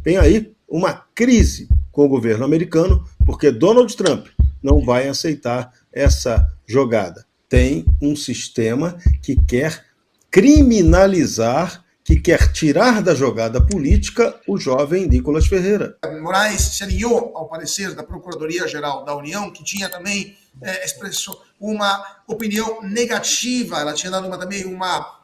vem aí uma crise com o governo americano, porque Donald Trump não vai aceitar essa jogada. Tem um sistema que quer criminalizar, que quer tirar da jogada política o jovem Nicolas Ferreira. Moraes se alinhou ao parecer da Procuradoria-Geral da União, que tinha também expressou uma opinião negativa, ela tinha dado também um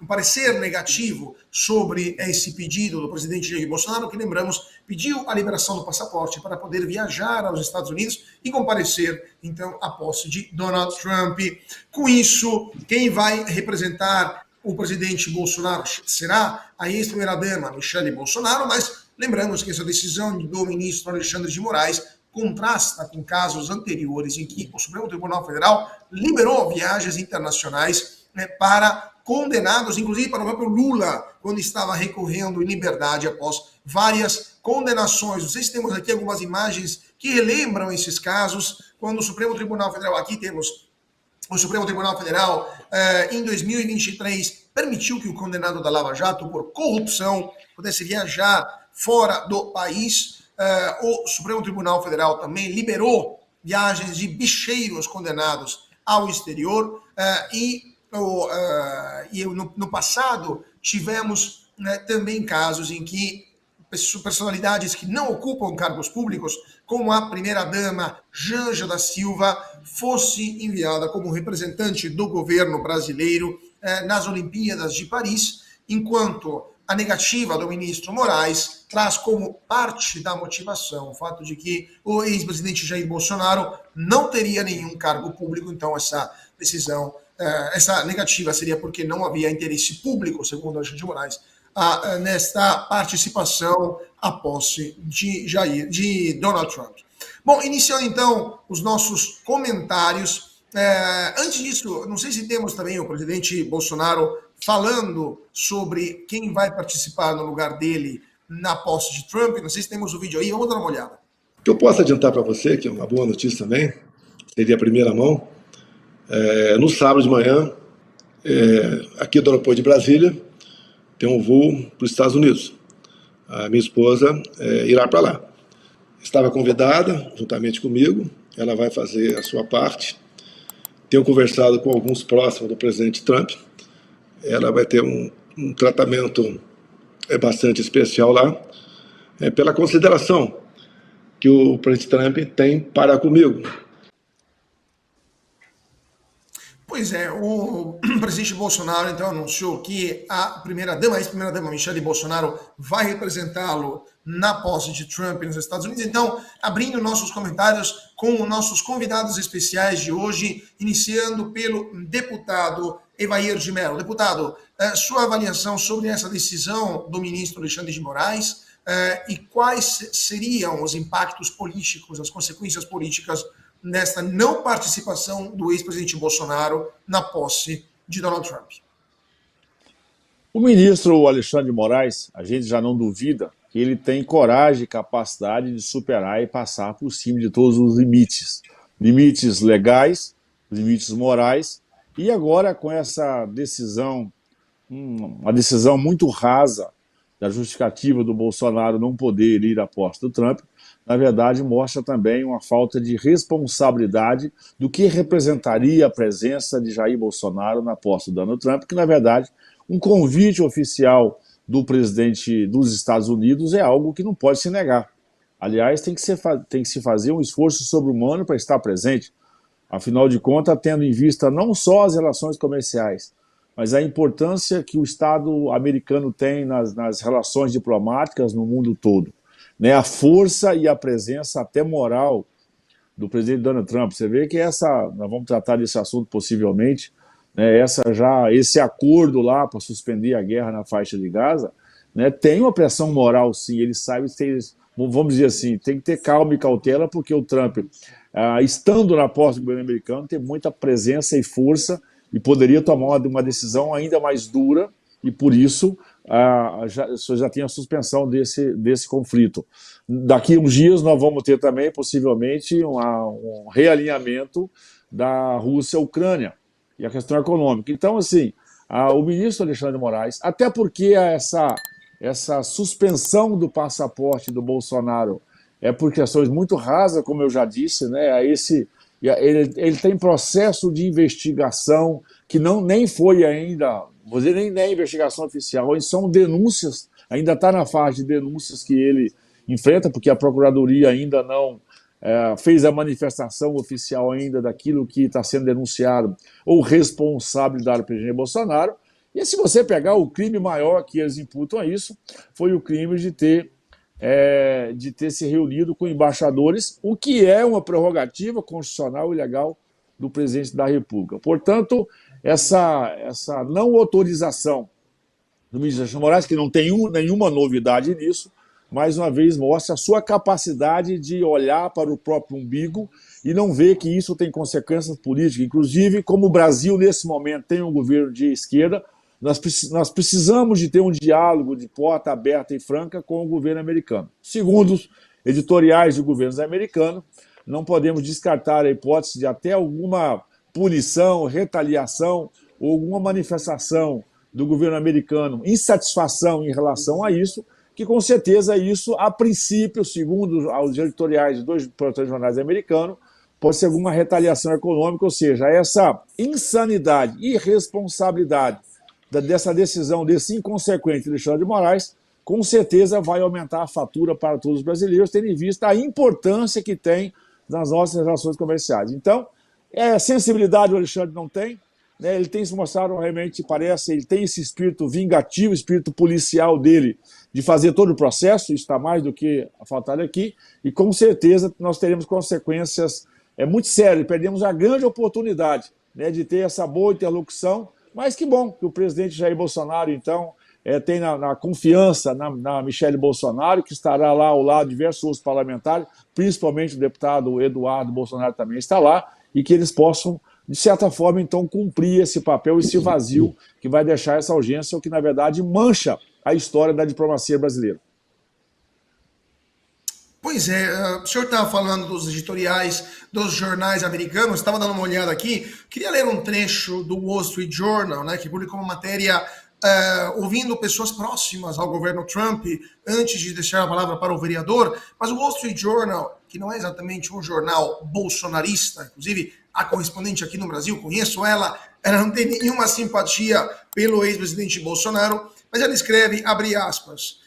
parecer negativo sobre esse pedido do presidente Jair Bolsonaro, que, lembramos, pediu a liberação do passaporte para poder viajar aos Estados Unidos e comparecer, então, à posse de Donald Trump. Com isso, quem vai representar o presidente Bolsonaro será a ex-primeira-dama Michele Bolsonaro, mas lembramos que essa decisão do ministro Alexandre de Moraes contrasta com casos anteriores em que o Supremo Tribunal Federal liberou viagens internacionais para condenados, inclusive para o próprio Lula, quando estava recorrendo em liberdade após várias condenações. Não sei se temos aqui algumas imagens que relembram esses casos, quando o Supremo Tribunal Federal, aqui temos o Supremo Tribunal Federal, em 2023, permitiu que o condenado da Lava Jato por corrupção pudesse viajar fora do país. O Supremo Tribunal Federal também liberou viagens de bicheiros condenados ao exterior. No passado, tivemos também casos em que personalidades que não ocupam cargos públicos, como a primeira-dama Janja da Silva, fosse enviada como representante do governo brasileiro nas Olimpíadas de Paris, enquanto a negativa do ministro Moraes traz como parte da motivação o fato de que o ex-presidente Jair Bolsonaro não teria nenhum cargo público, então essa decisão, essa negativa seria porque não havia interesse público, segundo Alexandre de Moraes, nesta participação à posse de Donald Trump. Bom, iniciando então os nossos comentários. Antes disso, não sei se temos também o presidente Bolsonaro falando sobre quem vai participar no lugar dele na posse de Trump. Não sei se temos o vídeo aí, vamos dar uma olhada. O que eu posso adiantar para você, que é uma boa notícia também, seria a primeira mão, no sábado de manhã, aqui do aeroporto de Brasília, tem um voo para os Estados Unidos. A minha esposa irá para lá. Estava convidada, juntamente comigo, ela vai fazer a sua parte. Tenho conversado com alguns próximos do presidente Trump. Ela vai ter um tratamento bastante especial lá, pela consideração que o presidente Trump tem para comigo. Pois é, o presidente Bolsonaro então anunciou que a ex-primeira-dama Michele Bolsonaro vai representá-lo na posse de Trump nos Estados Unidos. Então, abrindo nossos comentários com nossos convidados especiais de hoje, iniciando pelo deputado Evair de Mello. Deputado, sua avaliação sobre essa decisão do ministro Alexandre de Moraes e quais seriam os impactos políticos, as consequências políticas nesta não participação do ex-presidente Bolsonaro na posse de Donald Trump? O ministro Alexandre de Moraes, a gente já não duvida que ele tem coragem e capacidade de superar e passar por cima de todos os limites. Limites legais, limites morais, e agora com essa decisão, uma decisão muito rasa da justificativa do Bolsonaro não poder ir à posse do Trump, na verdade, mostra também uma falta de responsabilidade do que representaria a presença de Jair Bolsonaro na posse do Donald Trump, que, na verdade, um convite oficial do presidente dos Estados Unidos é algo que não pode se negar. Aliás, tem que se fazer um esforço sobre-humano para estar presente, afinal de contas, tendo em vista não só as relações comerciais, mas a importância que o Estado americano tem nas relações diplomáticas no mundo todo. A força e a presença até moral do presidente Donald Trump. Você vê que nós vamos tratar desse assunto possivelmente, esse acordo lá para suspender a guerra na faixa de Gaza, tem uma pressão moral, sim. Ele sabe, vamos dizer assim, tem que ter calma e cautela, porque o Trump, estando na posse do governo americano, tem muita presença e força e poderia tomar uma decisão ainda mais dura, e por isso já tem a suspensão desse conflito. Daqui uns dias nós vamos ter também, possivelmente, um realinhamento da Rússia-Ucrânia e a questão econômica. Então, assim, o ministro Alexandre de Moraes, até porque essa essa suspensão do passaporte do Bolsonaro é por questões muito rasas, como eu já disse, né? Ele tem processo de investigação que nem foi ainda, vou dizer, nem é investigação oficial, são denúncias, ainda está na fase de denúncias que ele enfrenta, porque a Procuradoria ainda não fez a manifestação oficial ainda daquilo que está sendo denunciado ou responsabilidade do presidente Bolsonaro. E se você pegar o crime maior que eles imputam a isso, foi o crime de ter se reunido com embaixadores, o que é uma prerrogativa constitucional e legal do presidente da República. Portanto, essa não autorização do ministro Alexandre de Moraes, que não tem nenhuma novidade nisso, mais uma vez mostra a sua capacidade de olhar para o próprio umbigo e não ver que isso tem consequências políticas. Inclusive, como o Brasil, nesse momento, tem um governo de esquerda, nós precisamos de ter um diálogo de porta aberta e franca com o governo americano. Segundo os editoriais de governos americanos, não podemos descartar a hipótese de até alguma punição, retaliação ou alguma manifestação do governo americano, insatisfação em relação a isso, que com certeza isso, a princípio, segundo os editoriais de dois produtores de jornais americanos, pode ser alguma retaliação econômica, ou seja, essa insanidade, irresponsabilidade dessa decisão, desse inconsequente Alexandre de Moraes, com certeza vai aumentar a fatura para todos os brasileiros, tendo em vista a importância que tem nas nossas relações comerciais. Então, sensibilidade o Alexandre não tem, né? Ele tem se mostrado realmente, parece, ele tem esse espírito vingativo, espírito policial dele, de fazer todo o processo, isso está mais do que faltado aqui, e com certeza nós teremos consequências muito sérias, perdemos a grande oportunidade, né, de ter essa boa interlocução, mas que bom que o presidente Jair Bolsonaro, então, tem na confiança na Michele Bolsonaro, que estará lá ao lado de diversos outros parlamentares, principalmente o deputado Eduardo Bolsonaro também está lá, e que eles possam, de certa forma, então, cumprir esse papel, esse vazio que vai deixar essa urgência, o que, na verdade, mancha a história da diplomacia brasileira. Pois é, o senhor estava falando dos editoriais dos jornais americanos, estava dando uma olhada aqui, queria ler um trecho do Wall Street Journal, né, que publicou uma matéria ouvindo pessoas próximas ao governo Trump antes de deixar a palavra para o vereador, mas o Wall Street Journal, que não é exatamente um jornal bolsonarista, inclusive a correspondente aqui no Brasil, conheço ela não tem nenhuma simpatia pelo ex-presidente Bolsonaro, mas ela escreve, abre aspas,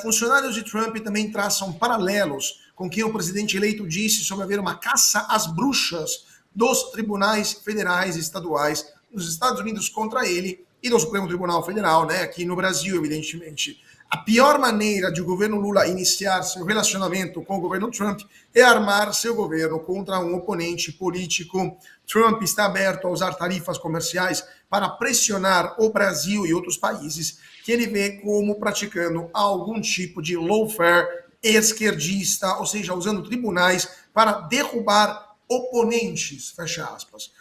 funcionários de Trump também traçam paralelos com o que o presidente eleito disse sobre haver uma caça às bruxas dos tribunais federais e estaduais nos Estados Unidos contra ele e do Supremo Tribunal Federal, né, aqui no Brasil, evidentemente. A pior maneira de o governo Lula iniciar seu relacionamento com o governo Trump é armar seu governo contra um oponente político. Trump está aberto a usar tarifas comerciais para pressionar o Brasil e outros países que ele vê como praticando algum tipo de lawfare esquerdista, ou seja, usando tribunais para derrubar oponentes, fecha aspas.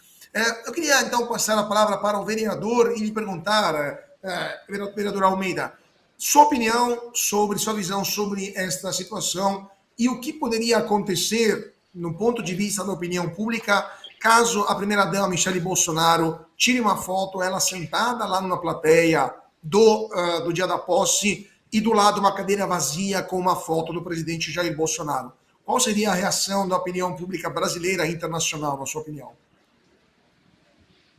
Eu queria, então, passar a palavra para o vereador e lhe perguntar, vereador Almeida, sua opinião sobre, sua visão sobre esta situação e o que poderia acontecer, no ponto de vista da opinião pública, caso a primeira-dama, Michele Bolsonaro, tire uma foto, ela sentada lá numa plateia do dia da posse e do lado uma cadeira vazia com uma foto do presidente Jair Bolsonaro. Qual seria a reação da opinião pública brasileira e internacional, na sua opinião?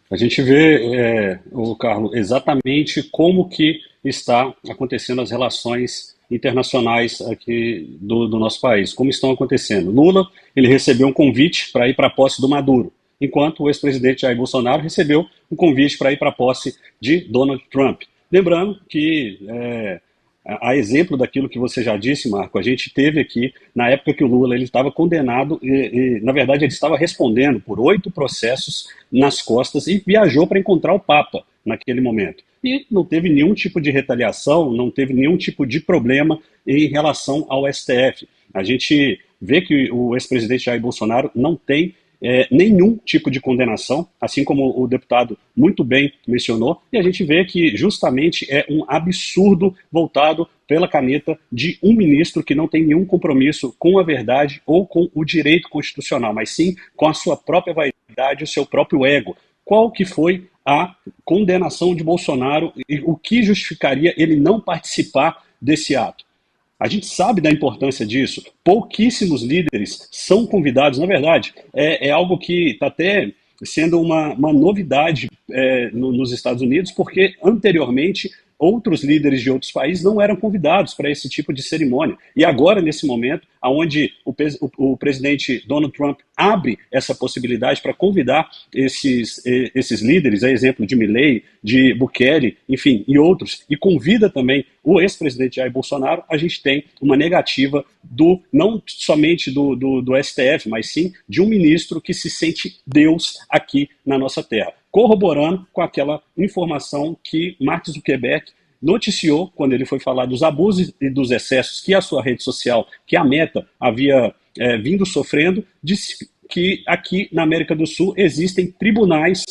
A gente vê, Carlos, exatamente como que está acontecendo as relações internacionais aqui do nosso país, como estão acontecendo. Lula, ele recebeu um convite para ir para a posse do Maduro, enquanto o ex-presidente Jair Bolsonaro recebeu um convite para ir para a posse de Donald Trump. Lembrando que, a exemplo daquilo que você já disse, Marco, a gente teve aqui, na época que o Lula ele estava condenado e, na verdade, ele estava respondendo por 8 processos nas costas e viajou para encontrar o Papa naquele momento. E não teve nenhum tipo de retaliação, não teve nenhum tipo de problema em relação ao STF. A gente vê que o ex-presidente Jair Bolsonaro não tem nenhum tipo de condenação, assim como o deputado muito bem mencionou, e a gente vê que justamente é um absurdo voltado pela caneta de um ministro que não tem nenhum compromisso com a verdade ou com o direito constitucional, mas sim com a sua própria vaidade, o seu próprio ego. Qual que foi a condenação de Bolsonaro e o que justificaria ele não participar desse ato. A gente sabe da importância disso. Pouquíssimos líderes são convidados. Na verdade, é algo que está até sendo uma novidade nos Estados Unidos, porque anteriormente outros líderes de outros países não eram convidados para esse tipo de cerimônia. E agora, nesse momento, onde o presidente Donald Trump abre essa possibilidade para convidar esses líderes, a exemplo de Milley, de Bukele, enfim, e outros, e convida também o ex-presidente Jair Bolsonaro, a gente tem uma negativa não somente do STF, mas sim de um ministro que se sente Deus aqui na nossa terra, corroborando com aquela informação que Mark Zuckerberg noticiou quando ele foi falar dos abusos e dos excessos que a sua rede social, que a Meta havia vindo sofrendo, disse que aqui na América do Sul existem tribunais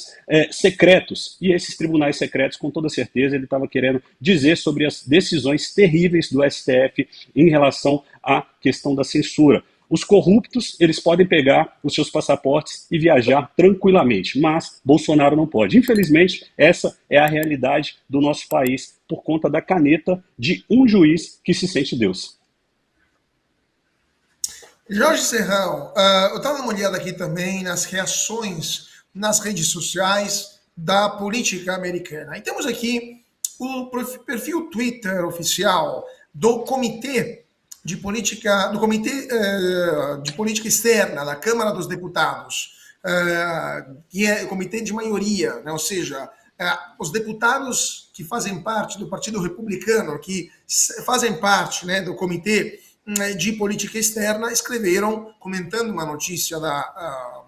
secretos, e esses tribunais secretos, com toda certeza, ele estava querendo dizer sobre as decisões terríveis do STF em relação à questão da censura. Os corruptos, eles podem pegar os seus passaportes e viajar tranquilamente, mas Bolsonaro não pode. Infelizmente, essa é a realidade do nosso país por conta da caneta de um juiz que se sente Deus. Jorge Serrão, eu estava dando uma olhada aqui também nas reações nas redes sociais da política americana. E temos aqui o perfil Twitter oficial do Comitê de Política Externa da Câmara dos Deputados, que é o comitê de maioria, né? Ou seja, os deputados que fazem parte do Partido Republicano, que fazem parte, né, do Comitê de Política Externa, escreveram, comentando uma notícia da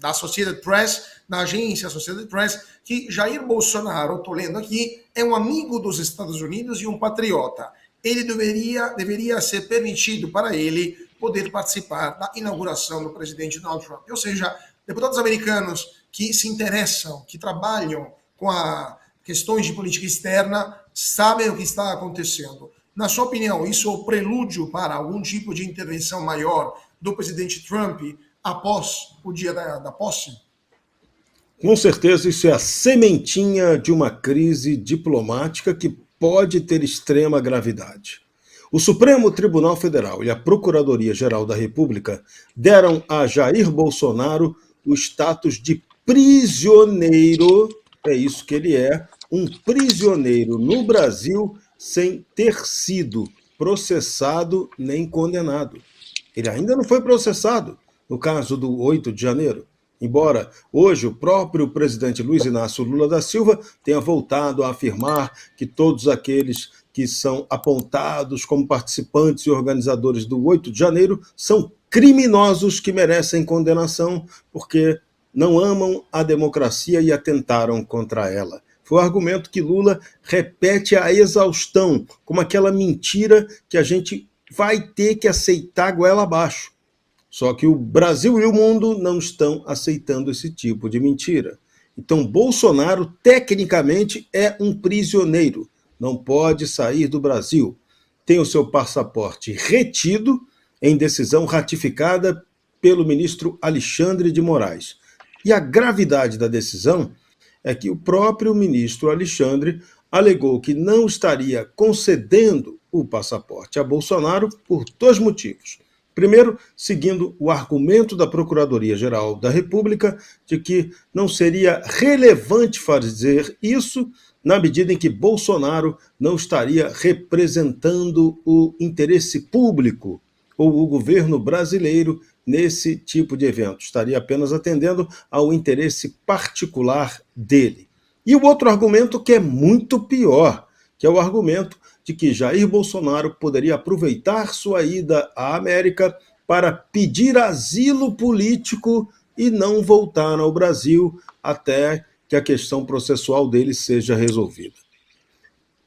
Associated Press, da agência Associated Press, que Jair Bolsonaro, estou lendo aqui, é um amigo dos Estados Unidos e um patriota. Ele deveria ser permitido para ele poder participar da inauguração do presidente Donald Trump. Ou seja, deputados americanos que se interessam, que trabalham com questões de política externa, sabem o que está acontecendo. Na sua opinião, isso é o prelúdio para algum tipo de intervenção maior do presidente Trump após o dia da posse? Com certeza, isso é a sementinha de uma crise diplomática que pode ter extrema gravidade. O Supremo Tribunal Federal e a Procuradoria-Geral da República deram a Jair Bolsonaro o status de prisioneiro, é isso que ele é, um prisioneiro no Brasil sem ter sido processado nem condenado. Ele ainda não foi processado no caso do 8 de janeiro. Embora hoje o próprio presidente Luiz Inácio Lula da Silva tenha voltado a afirmar que todos aqueles que são apontados como participantes e organizadores do 8 de janeiro são criminosos que merecem condenação porque não amam a democracia e atentaram contra ela. Foi o argumento que Lula repete à exaustão, como aquela mentira que a gente vai ter que aceitar goela abaixo. Só que o Brasil e o mundo não estão aceitando esse tipo de mentira. Então, Bolsonaro, tecnicamente, é um prisioneiro. Não pode sair do Brasil. Tem o seu passaporte retido em decisão ratificada pelo ministro Alexandre de Moraes. E a gravidade da decisão é que o próprio ministro Alexandre alegou que não estaria concedendo o passaporte a Bolsonaro por dois motivos. Primeiro, seguindo o argumento da Procuradoria-Geral da República de que não seria relevante fazer isso na medida em que Bolsonaro não estaria representando o interesse público ou o governo brasileiro nesse tipo de evento. Estaria apenas atendendo ao interesse particular dele. E o outro argumento que é muito pior, que é o argumento de que Jair Bolsonaro poderia aproveitar sua ida à América para pedir asilo político e não voltar ao Brasil até que a questão processual dele seja resolvida.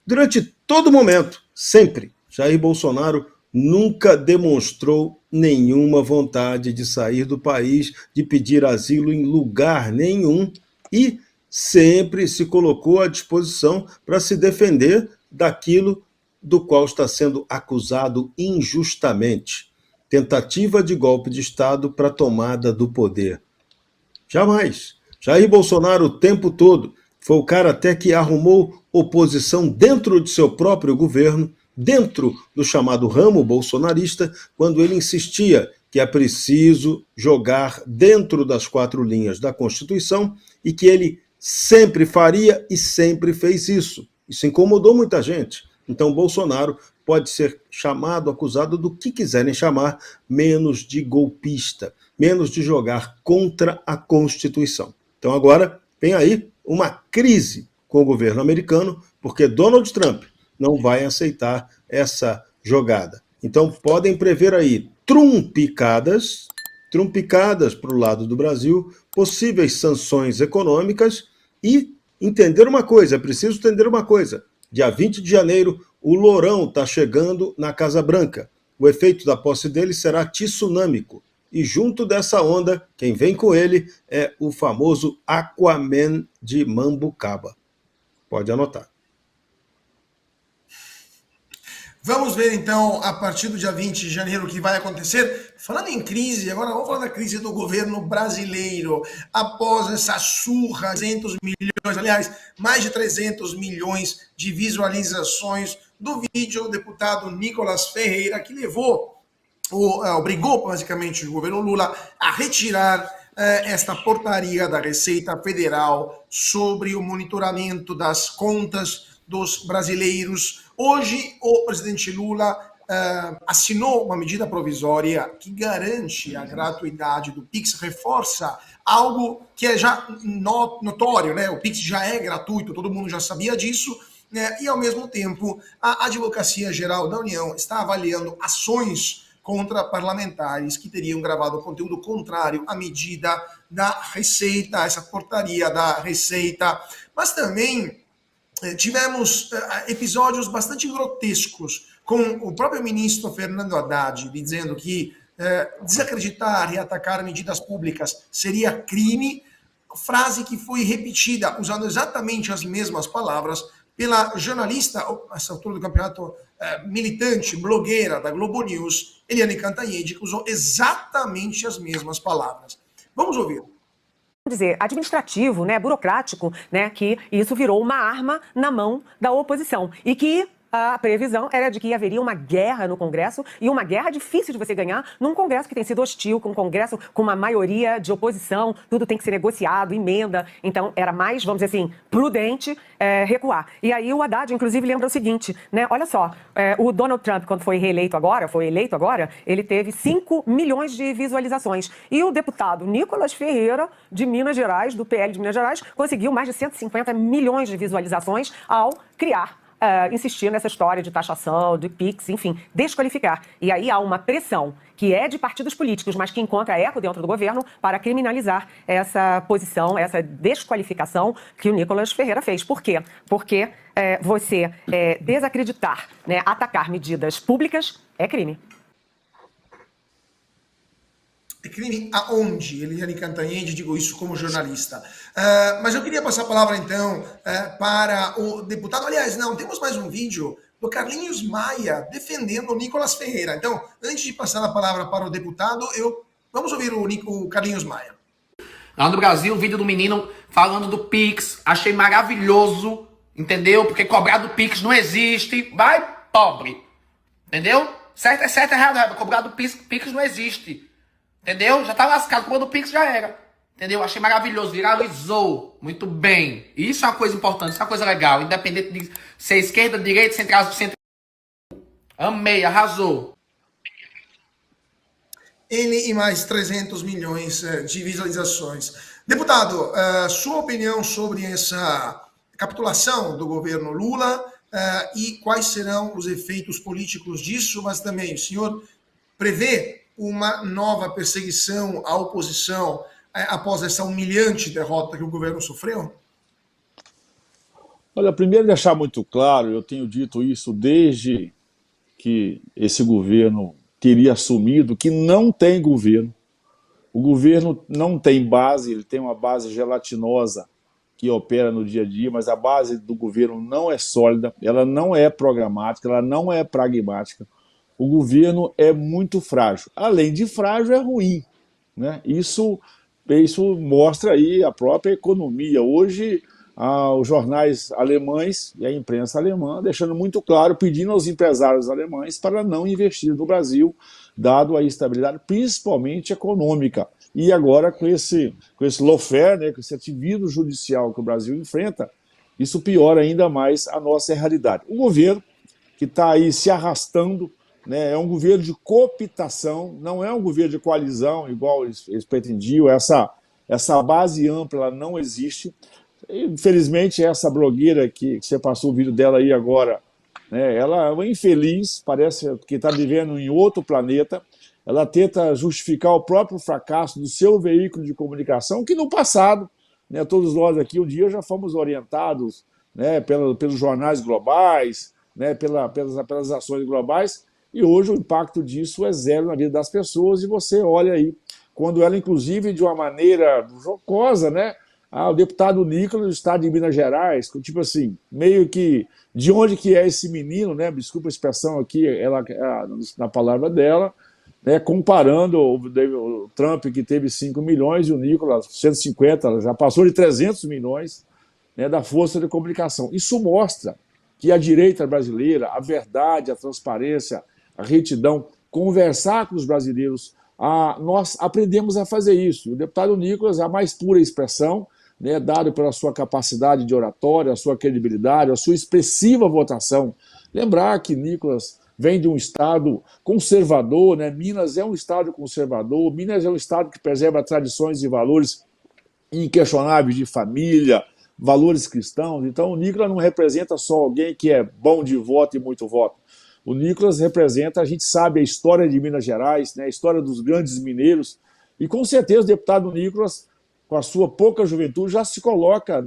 Durante todo momento, sempre, Jair Bolsonaro nunca demonstrou nenhuma vontade de sair do país, de pedir asilo em lugar nenhum e sempre se colocou à disposição para se defender daquilo do qual está sendo acusado injustamente. Tentativa de golpe de Estado para tomada do poder. Jamais. Jair Bolsonaro o tempo todo foi o cara até que arrumou oposição dentro de seu próprio governo dentro do chamado ramo bolsonarista, quando ele insistia que é preciso jogar dentro das 4 linhas da Constituição e que ele sempre faria e sempre fez isso. Isso incomodou muita gente. Então, Bolsonaro pode ser chamado, acusado do que quiserem chamar, menos de golpista, menos de jogar contra a Constituição. Então, agora vem aí uma crise com o governo americano, porque Donald Trump não vai aceitar essa jogada. Então, podem prever aí trumpicadas para o lado do Brasil, possíveis sanções econômicas e entender uma coisa, é preciso entender uma coisa. Dia 20 de janeiro, o Lourão está chegando na Casa Branca. O efeito da posse dele será tsunâmico. E junto dessa onda, quem vem com ele é o famoso Aquaman de Mambucaba. Pode anotar. Vamos ver, então, a partir do dia 20 de janeiro, o que vai acontecer. Falando em crise, agora vamos falar da crise do governo brasileiro. Após essa surra, 300 milhões, aliás, mais de 300 milhões de visualizações do vídeo, o deputado Nicolas Ferreira, que obrigou, basicamente, o governo Lula a retirar esta portaria da Receita Federal sobre o monitoramento das contas dos brasileiros. Hoje, o presidente Lula assinou uma medida provisória que garante a gratuidade do Pix, reforça algo que é já notório, né? O Pix já é gratuito, todo mundo já sabia disso, né? E, ao mesmo tempo, a Advocacia Geral da União está avaliando ações contra parlamentares que teriam gravado conteúdo contrário à medida da Receita, essa portaria da Receita. Mas também tivemos episódios bastante grotescos, com o próprio ministro Fernando Haddad dizendo que desacreditar e atacar medidas públicas seria crime, frase que foi repetida, usando exatamente as mesmas palavras, pela jornalista, a essa altura do campeonato, militante, blogueira da Globo News, Eliane Cantanhede, que usou exatamente as mesmas palavras. Vamos ouvir. Dizer, administrativo, né, burocrático, né, que isso virou uma arma na mão da oposição e que a previsão era de que haveria uma guerra no Congresso, e uma guerra difícil de você ganhar num Congresso que tem sido hostil, com um Congresso com uma maioria de oposição, tudo tem que ser negociado, emenda, então era mais, vamos dizer assim, prudente recuar. E aí o Haddad, inclusive, lembra o seguinte, né, olha só, o Donald Trump, quando foi eleito agora, ele teve 5 milhões de visualizações, e o deputado Nicolas Ferreira, de Minas Gerais, do PL de Minas Gerais, conseguiu mais de 150 milhões de visualizações ao criar insistir nessa história de taxação, de PIX, enfim, desqualificar. E aí há uma pressão que é de partidos políticos, mas que encontra eco dentro do governo para criminalizar essa posição, essa desqualificação que o Nicolas Ferreira fez. Por quê? Porque você desacreditar, né, atacar medidas públicas é crime. É crime aonde? Eliane Cantanhede, digo isso como jornalista. Mas eu queria passar a palavra, então, para o deputado. Aliás, não, temos mais um vídeo do Carlinhos Maia defendendo o Nicolas Ferreira. Então, antes de passar a palavra para o deputado, vamos ouvir o Carlinhos Maia. Lá no Brasil, o vídeo do menino falando do Pix, achei maravilhoso, entendeu? Porque cobrar do Pix não existe, vai pobre, entendeu? Certo é certo, errado é errado, cobrar do Pix não existe. Entendeu? Já tá lascado. Quando o Pix já era. Entendeu? Achei maravilhoso. Viralizou. Muito bem. Isso é uma coisa importante. Isso é uma coisa legal. Independente de ser esquerda, direita, centro. Amei. Arrasou. Ele e mais 300 milhões de visualizações. Deputado, sua opinião sobre essa capitulação do governo Lula e quais serão os efeitos políticos disso, mas também o senhor prevê uma nova perseguição à oposição após essa humilhante derrota que o governo sofreu? Olha, primeiro deixar muito claro, eu tenho dito isso desde que esse governo teria assumido, que não tem governo. O governo não tem base, ele tem uma base gelatinosa que opera no dia a dia, mas a base do governo não é sólida, ela não é programática, ela não é pragmática. O governo é muito frágil. Além de frágil, é ruim, né? Isso mostra aí a própria economia. Hoje, os jornais alemães e a imprensa alemã, deixando muito claro, pedindo aos empresários alemães para não investir no Brasil, dado a instabilidade, principalmente econômica. E agora, com esse lawfare, né, com esse ativismo judicial que o Brasil enfrenta, isso piora ainda mais a nossa realidade. O governo, que está aí se arrastando, né, é um governo de cooptação, não é um governo de coalizão, igual eles pretendiam, essa base ampla ela não existe. Infelizmente, essa blogueira que você passou o vídeo dela aí agora, né, ela é uma infeliz, parece que está vivendo em outro planeta. Ela tenta justificar o próprio fracasso do seu veículo de comunicação, que no passado, né, todos nós aqui um dia já fomos orientados, né, pelos jornais globais, né, pelas ações globais, e hoje o impacto disso é zero na vida das pessoas, e você olha aí, quando ela, inclusive, de uma maneira jocosa, né, o deputado Nicolas do estado de Minas Gerais, tipo assim, meio que, de onde que é esse menino, né, desculpa a expressão aqui, na palavra dela, né, comparando o Trump, que teve 5 milhões, e o Nicolas, 150, já passou de 300 milhões, né, da força de comunicação. Isso mostra que a direita brasileira, a verdade, a transparência, a retidão, conversar com os brasileiros, nós aprendemos a fazer isso. O deputado Nicolas, a mais pura expressão, né, dado pela sua capacidade de oratória, a sua credibilidade, a sua expressiva votação. Lembrar que Nicolas vem de um estado conservador, né? Minas é um estado conservador, Minas é um estado que preserva tradições e valores inquestionáveis de família, valores cristãos. Então o Nicolas não representa só alguém que é bom de voto e muito voto. O Nicolas representa, a gente sabe, a história de Minas Gerais, né? A história dos grandes mineiros, e com certeza o deputado Nicolas, com a sua pouca juventude, já se coloca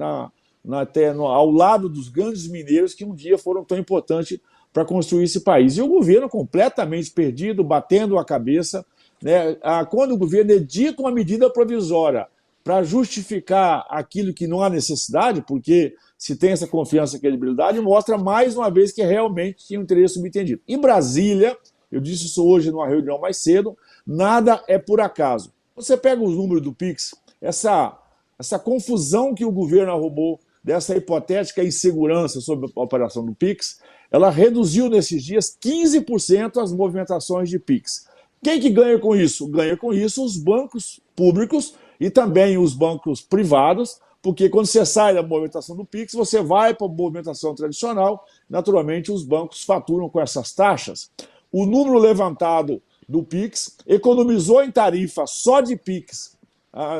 ao lado dos grandes mineiros que um dia foram tão importantes para construir esse país. E o governo completamente perdido, batendo a cabeça, né? Quando o governo edita uma medida provisória para justificar aquilo que não há necessidade, porque se tem essa confiança e credibilidade, mostra mais uma vez que realmente tinha um interesse subentendido. Em Brasília, eu disse isso hoje numa reunião mais cedo, nada é por acaso. Você pega os números do PIX, essa confusão que o governo arrumou, dessa hipotética insegurança sobre a operação do PIX, ela reduziu nesses dias 15% as movimentações de PIX. Quem que ganha com isso? Ganha com isso os bancos públicos e também os bancos privados, porque quando você sai da movimentação do PIX, você vai para a movimentação tradicional, naturalmente os bancos faturam com essas taxas. O número levantado do PIX economizou em tarifa só de PIX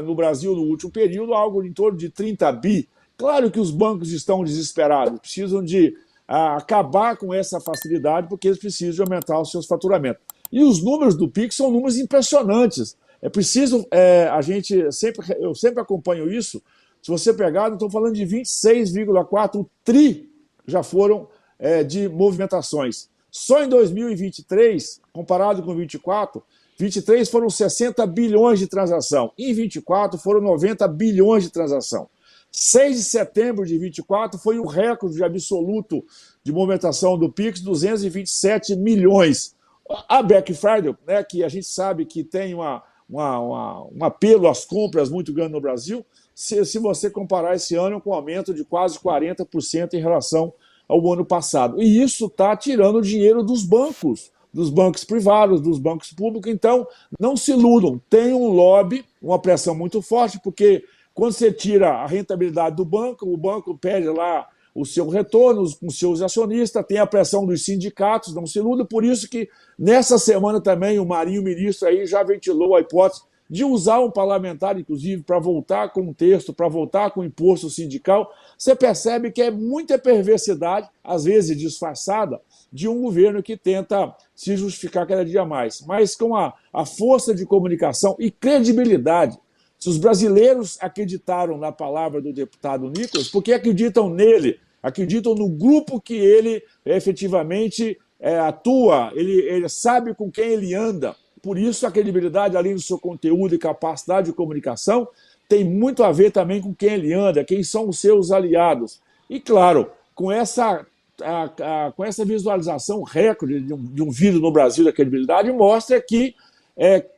no Brasil no último período algo em torno de 30 bi. Claro que os bancos estão desesperados, precisam de acabar com essa facilidade porque eles precisam de aumentar os seus faturamentos. E os números do PIX são números impressionantes. É preciso, eu sempre acompanho isso. Se você pegar, estou falando de 26,4 tri já foram de movimentações. Só em 2023, comparado com 24, 23 foram 60 bilhões de transação. Em 24 foram 90 bilhões de transação. 6 de setembro de 24 foi o recorde absoluto de movimentação do PIX, 227 milhões. A Black Friday, né, que a gente sabe que tem um apelo às compras muito grande no Brasil, se você comparar esse ano com um aumento de quase 40% em relação ao ano passado. E isso está tirando dinheiro dos bancos privados, dos bancos públicos. Então, não se iludam, tem um lobby, uma pressão muito forte, porque quando você tira a rentabilidade do banco, o banco pede lá o seu retorno com seus acionistas, tem a pressão dos sindicatos, não se iluda. Por isso que nessa semana também o Marinho, ministro, aí já ventilou a hipótese de usar um parlamentar, inclusive, para voltar com um texto, para voltar com o imposto sindical. Você percebe que é muita perversidade, às vezes disfarçada, de um governo que tenta se justificar cada dia mais. Mas com a força de comunicação e credibilidade. Se os brasileiros acreditaram na palavra do deputado Nicolas, porque acreditam nele, acreditam no grupo que ele efetivamente atua, ele sabe com quem ele anda. Por isso, a credibilidade, além do seu conteúdo e capacidade de comunicação, tem muito a ver também com quem ele anda, quem são os seus aliados. E, claro, com essa visualização recorde de um vídeo no Brasil da credibilidade, mostra que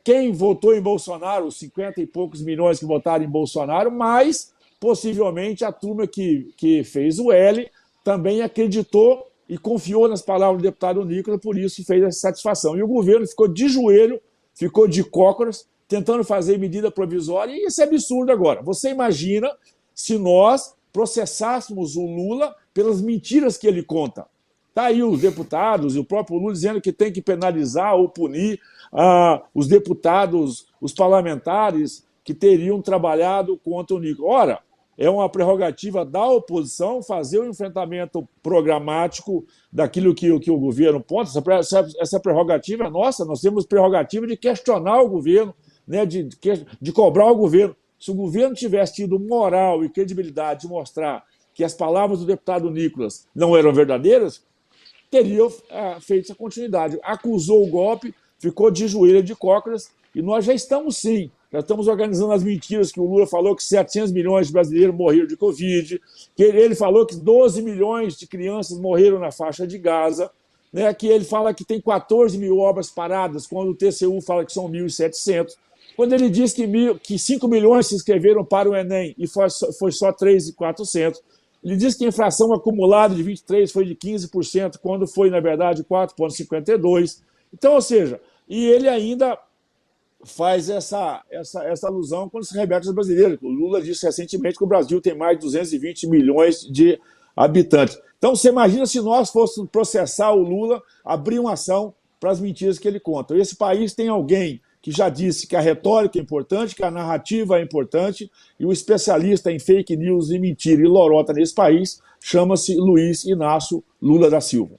quem votou em Bolsonaro, os 50 e poucos milhões que votaram em Bolsonaro, mais possivelmente a turma que fez o L também acreditou e confiou nas palavras do deputado Nicolas, por isso fez essa satisfação. E o governo ficou de joelho, ficou de cócoras, tentando fazer medida provisória, e isso é absurdo agora. Você imagina se nós processássemos o Lula pelas mentiras que ele conta. Está aí os deputados e o próprio Lula dizendo que tem que penalizar ou punir os deputados, os parlamentares que teriam trabalhado contra o Nicolas. Ora, é uma prerrogativa da oposição fazer o enfrentamento programático daquilo que o governo ponta. Essa prerrogativa é nossa, nós temos prerrogativa de questionar o governo, né, de cobrar o governo. Se o governo tivesse tido moral e credibilidade de mostrar que as palavras do deputado Nicolas não eram verdadeiras, teria feito essa continuidade. Acusou o golpe, ficou de joelho de cócoras, e nós já estamos sim. Já estamos organizando as mentiras que o Lula falou que 700 milhões de brasileiros morreram de Covid, que ele falou que 12 milhões de crianças morreram na faixa de Gaza, né, que ele fala que tem 14 mil obras paradas, quando o TCU fala que são 1.700. Quando ele diz que 5 milhões se inscreveram para o Enem e foi só 3.400. Ele diz que a inflação acumulada de 23 foi de 15%, quando foi, na verdade, 4,52%. Então, ou seja, e ele ainda faz essa alusão quando se remete aos brasileiros. O Lula disse recentemente que o Brasil tem mais de 220 milhões de habitantes. Então, você imagina se nós fôssemos processar o Lula, abrir uma ação para as mentiras que ele conta. Esse país tem alguém que já disse que a retórica é importante, que a narrativa é importante, e o especialista em fake news e mentira e lorota nesse país chama-se Luiz Inácio Lula da Silva.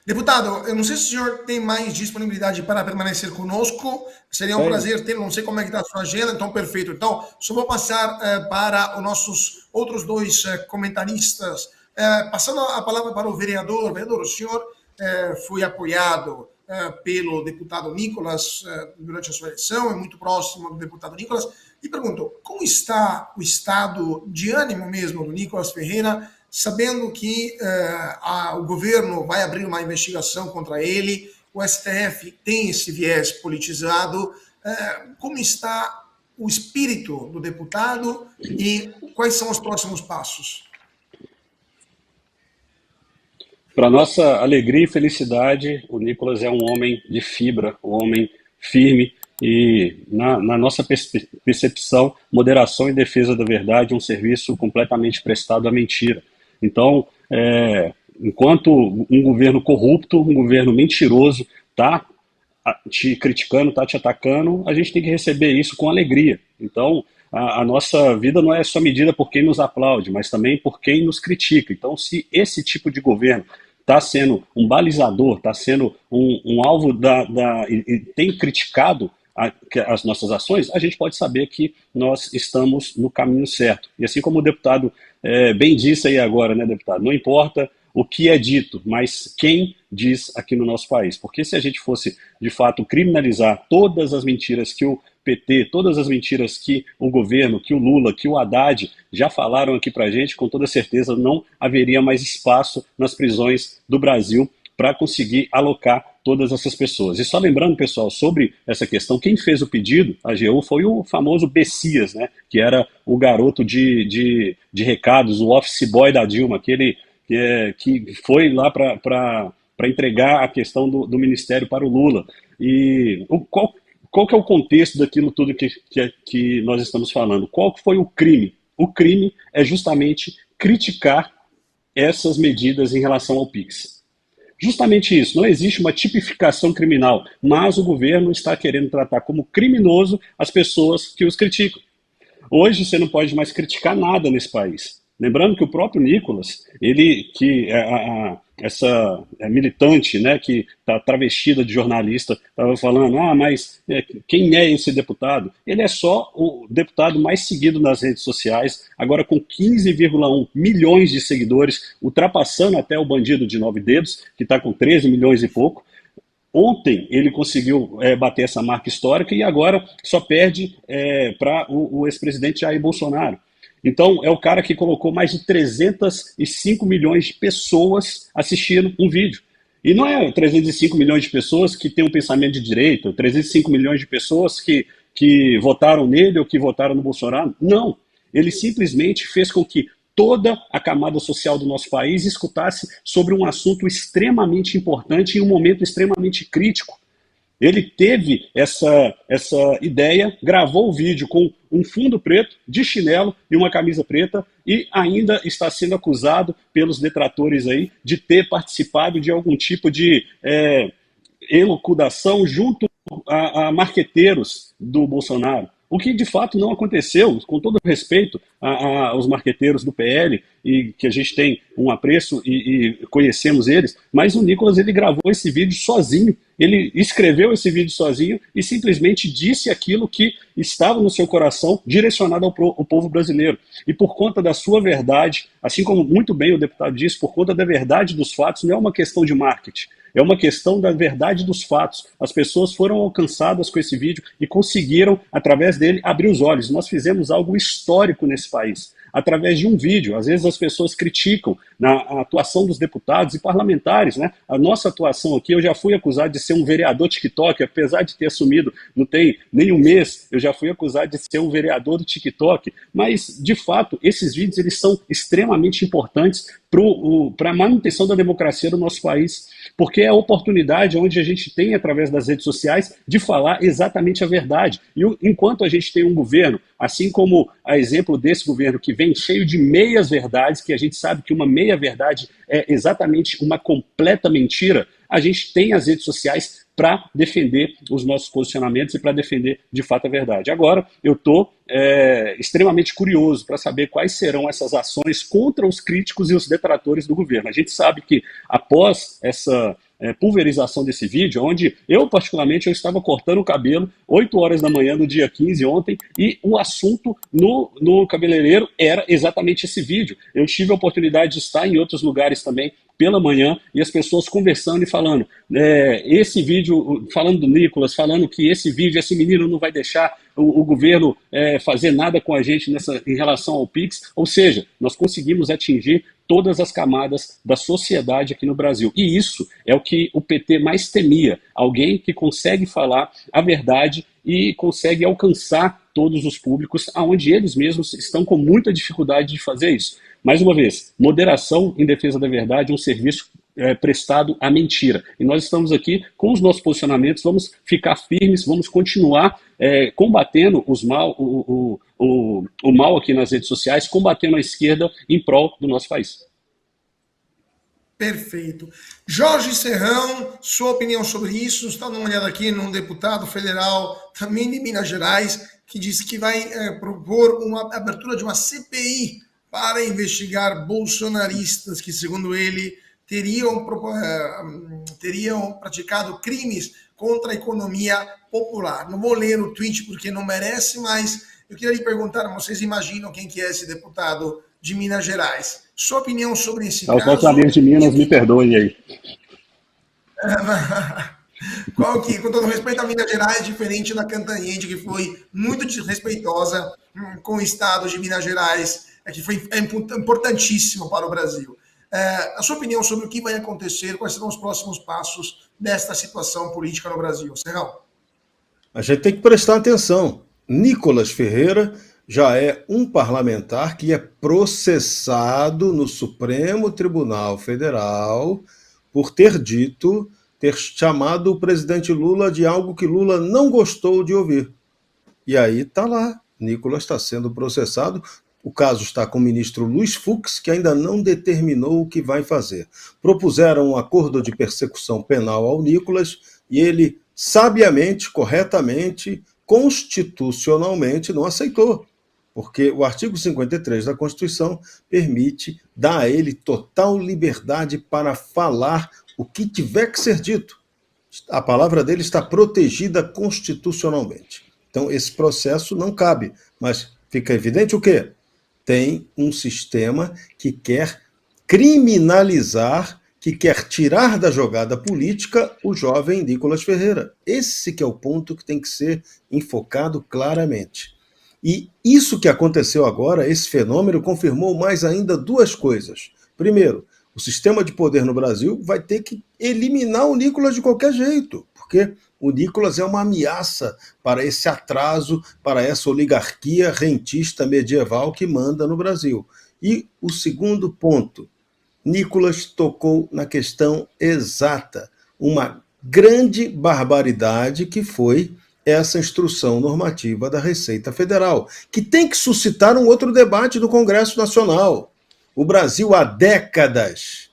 Deputado, eu não sei se o senhor tem mais disponibilidade para permanecer conosco. Seria um prazer ter, não sei como é que está a sua agenda, então perfeito. Então, só vou passar para os nossos outros dois comentaristas. Passando a palavra para o vereador. Vereador, o senhor foi apoiado pelo deputado Nicolas durante a sua eleição, é muito próximo do deputado Nicolas, e pergunto, como está o estado de ânimo mesmo do Nicolas Ferreira, sabendo que o governo vai abrir uma investigação contra ele, o STF tem esse viés politizado, como está o espírito do deputado e quais são os próximos passos? Para nossa alegria e felicidade, o Nicolas é um homem de fibra, um homem firme e, na nossa percepção, moderação e defesa da verdade é um serviço completamente prestado à mentira. Então, enquanto um governo corrupto, um governo mentiroso está te criticando, está te atacando, a gente tem que receber isso com alegria. Então, a nossa vida não é só medida por quem nos aplaude, mas também por quem nos critica. Então, se esse tipo de governo está sendo um balizador, está sendo um alvo e tem criticado as nossas ações, a gente pode saber que nós estamos no caminho certo. E assim como o deputado bem disse aí agora, né, deputado, não importa o que é dito, mas quem diz aqui no nosso país. Porque se a gente fosse, de fato, criminalizar todas as mentiras que o PT, todas as mentiras que o governo, que o Lula, que o Haddad já falaram aqui pra gente, com toda certeza não haveria mais espaço nas prisões do Brasil para conseguir alocar todas essas pessoas. E só lembrando, pessoal, sobre essa questão, quem fez o pedido, a AGU, foi o famoso Bessias, né, que era o garoto de recados, o office boy da Dilma, aquele que foi lá para entregar a questão do ministério para o Lula. E qual que é o contexto daquilo tudo que nós estamos falando? Qual que foi o crime? O crime é justamente criticar essas medidas em relação ao PIX. Justamente isso, não existe uma tipificação criminal, mas o governo está querendo tratar como criminoso as pessoas que os criticam. Hoje você não pode mais criticar nada nesse país. Lembrando que o próprio Nicolas, essa militante, né, que está travestida de jornalista, estava falando, mas quem é esse deputado? Ele é só o deputado mais seguido nas redes sociais, agora com 15,1 milhões de seguidores, ultrapassando até o bandido de 9 dedos, que está com 13 milhões e pouco. Ontem ele conseguiu bater essa marca histórica e agora só perde para o ex-presidente Jair Bolsonaro. Então, é o cara que colocou mais de 305 milhões de pessoas assistindo um vídeo. E não é 305 milhões de pessoas que têm um pensamento de direita, 305 milhões de pessoas que que votaram nele ou que votaram no Bolsonaro. Não. Ele simplesmente fez com que toda a camada social do nosso país escutasse sobre um assunto extremamente importante em um momento extremamente crítico. Ele teve essa ideia, gravou o vídeo com um fundo preto, de chinelo e uma camisa preta, e ainda está sendo acusado pelos detratores aí de ter participado de algum tipo de elucudação junto a marqueteiros do Bolsonaro. O que de fato não aconteceu, com todo respeito aos marqueteiros do PL, e que a gente tem um apreço e conhecemos eles, mas o Nicolas ele gravou esse vídeo sozinho, ele escreveu esse vídeo sozinho e simplesmente disse aquilo que estava no seu coração, direcionado ao povo brasileiro. E por conta da sua verdade, assim como muito bem o deputado disse, por conta da verdade dos fatos, não é uma questão de marketing. É uma questão da verdade dos fatos. As pessoas foram alcançadas com esse vídeo e conseguiram, através dele, abrir os olhos. Nós fizemos algo histórico nesse país, através de um vídeo. Às vezes as pessoas criticam a atuação dos deputados e parlamentares, né? A nossa atuação aqui, eu já fui acusado de ser um vereador TikTok, apesar de ter assumido, não tem nem um mês, eu já fui acusado de ser um vereador do TikTok, mas, de fato, esses vídeos eles são extremamente importantes para a manutenção da democracia do nosso país, porque é a oportunidade onde a gente tem, através das redes sociais, de falar exatamente a verdade. E enquanto a gente tem um governo, assim como a exemplo desse governo, que vem cheio de meias-verdades, que a gente sabe que uma meia-verdade é exatamente uma completa mentira, a gente tem as redes sociais para defender os nossos posicionamentos e para defender, de fato, a verdade. Agora, eu estou extremamente curioso para saber quais serão essas ações contra os críticos e os detratores do governo. A gente sabe que, após essa pulverização desse vídeo, onde eu, particularmente, eu estava cortando o cabelo 8 horas da manhã no dia 15 ontem, e o assunto no cabeleireiro era exatamente esse vídeo. Eu tive a oportunidade de estar em outros lugares também pela manhã, e as pessoas conversando e falando, esse vídeo, falando do Nicolas, falando que esse vídeo, esse menino não vai deixar o governo fazer nada com a gente em relação ao Pix, ou seja, nós conseguimos atingir todas as camadas da sociedade aqui no Brasil. E isso é o que o PT mais temia, alguém que consegue falar a verdade e consegue alcançar todos os públicos, aonde eles mesmos estão com muita dificuldade de fazer isso. Mais uma vez, moderação em defesa da verdade é um serviço prestado à mentira. E nós estamos aqui com os nossos posicionamentos, vamos ficar firmes, vamos continuar combatendo o mal aqui nas redes sociais, combatendo a esquerda em prol do nosso país. Perfeito. Jorge Serrão, sua opinião sobre isso? Está dando uma olhada aqui num deputado federal, também de Minas Gerais, que disse que vai propor uma abertura de uma CPI para investigar bolsonaristas que, segundo ele, teriam praticado crimes contra a economia popular. Não vou ler o tweet porque não merece, mas eu queria lhe perguntar, vocês imaginam quem que é esse deputado de Minas Gerais? Sua opinião sobre esse caso? Os nossos amigos de Minas, me perdoem aí. Com todo respeito a Minas Gerais, diferente da Cantanhede, que foi muito desrespeitosa com o estado de Minas Gerais, que foi importantíssimo para o Brasil. A sua opinião sobre o que vai acontecer, quais serão os próximos passos desta situação política no Brasil? Serrão? A gente tem que prestar atenção. Nicolas Ferreira já é um parlamentar que é processado no Supremo Tribunal Federal por ter chamado o presidente Lula de algo que Lula não gostou de ouvir. E aí está lá, Nicolas está sendo processado. O caso está com o ministro Luiz Fux, que ainda não determinou o que vai fazer. Propuseram um acordo de persecução penal ao Nicolas e ele, sabiamente, corretamente, constitucionalmente, não aceitou. Porque o artigo 53 da Constituição permite dar a ele total liberdade para falar o que tiver que ser dito. A palavra dele está protegida constitucionalmente. Então, esse processo não cabe. Mas fica evidente o quê? Tem um sistema que quer criminalizar, que quer tirar da jogada política o jovem Nicolas Ferreira. Esse que é o ponto que tem que ser enfocado claramente. E isso que aconteceu agora, esse fenômeno, confirmou mais ainda duas coisas. Primeiro, o sistema de poder no Brasil vai ter que eliminar o Nicolas de qualquer jeito, porque porque o Nicolas é uma ameaça para esse atraso, para essa oligarquia rentista medieval que manda no Brasil. E o segundo ponto, Nicolas tocou na questão exata, uma grande barbaridade que foi essa instrução normativa da Receita Federal, que tem que suscitar um outro debate do Congresso Nacional. O Brasil, há décadas,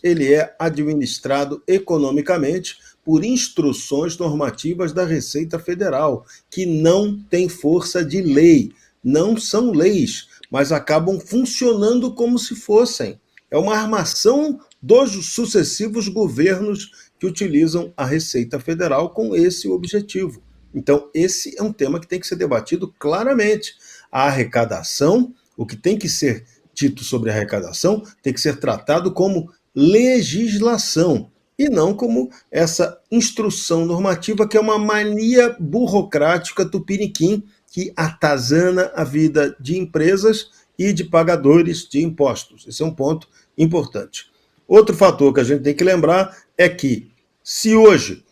ele é administrado economicamente por instruções normativas da Receita Federal, que não têm força de lei, não são leis, mas acabam funcionando como se fossem. É uma armação dos sucessivos governos que utilizam a Receita Federal com esse objetivo. Então, esse é um tema que tem que ser debatido claramente. A arrecadação, o que tem que ser dito sobre a arrecadação, tem que ser tratado como legislação e não como essa instrução normativa que é uma mania burocrática tupiniquim que atazana a vida de empresas e de pagadores de impostos. Esse é um ponto importante. Outro fator que a gente tem que lembrar é que, se hoje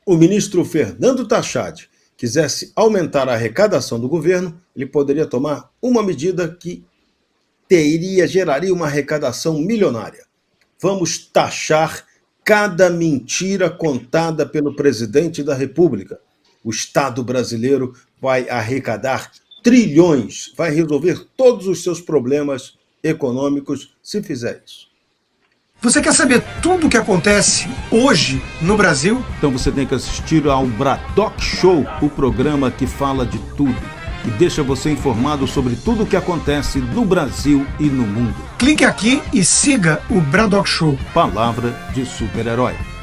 o ministro Fernando Tachad quisesse aumentar a arrecadação do governo, ele poderia tomar uma medida que geraria uma arrecadação milionária. Vamos taxar cada mentira contada pelo presidente da República. O Estado brasileiro vai arrecadar trilhões, vai resolver todos os seus problemas econômicos se fizer isso. Você quer saber tudo o que acontece hoje no Brasil? Então você tem que assistir ao Bradock Show, o programa que fala de tudo e deixa você informado sobre tudo o que acontece no Brasil e no mundo. Clique aqui e siga o Bradock Show. Palavra de super-herói.